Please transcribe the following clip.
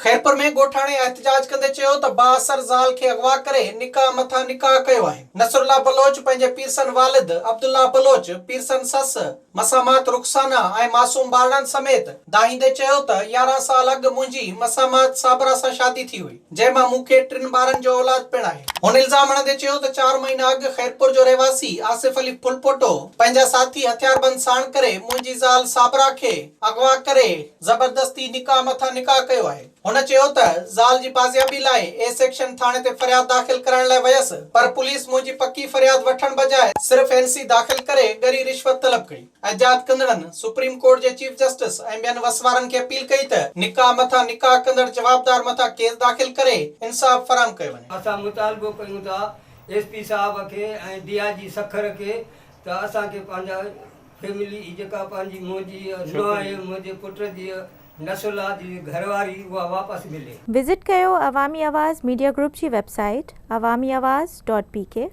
खैरपुर में गोठाणे एहतजाज कंदे चयो त बाअसर ज़ाल खे अगवा करे निकाह मथा निकाह कयो आहे। नसरुल्लाह बलोच पंहिंजे पीरसन वालिद अब्दुल्ला बलोच, पीरसन सस मसामात रुखसाना ऐं मासूम ॿारनि समेत दाहींदे चयो त 11 साल अॻु मुंहिंजी मसामात साबरा सां शादी थी हुई, जंहिंमां मूंखे 3 ॿारनि जो औलाद पिणु आहे। हुन इल्ज़ाम हणंदे चयो त 4 महीना अॻु खैरपुर जो रहवासी आसिफ अली फुलपोटो पंहिंजा साथी हथियारबंद साण करे मुंहिंजी ज़ाल साबरा खे अगवा करे ज़बरदस्ती निकाह मथा निकाह कयो आहे। हुन चयो त ज़ाल जी बाज़ियाबी लाइ ए सेक्शन थाणे ते फरियाद दाख़िल करण लाइ वयसि, पर पुलिस मुंहिंजी पकी फरियाद वठण बजाए सिर्फ़ एनसी दाख़िल करे गरी रिश्वत तलब कई। एहतिजाज कंदड़नि सुप्रीम कोर्ट जे चीफ जस्टिस ऐं ॿियनि वसवारनि खे अपील कई त निकाह मथा निकाह कंदड़ जवाबदार मथा केस दाख़िल करे इंसाफ़ फराहम कयो वञे। असां मुतालबो कयूं था एसपी साहब खे ऐं डीआईजी सखर खे त असांखे पंहिंजा फैमिली जेका पंहिंजी मुंहिंजी नुंहुं मुंहिंजे पुट जी नसुल्ला जी घरवारी उहा वापसि मिले। विज़िट कयो अवामी आवाज़ मीडिया ग्रुप जी वेबसाइट awamiawaz.pk।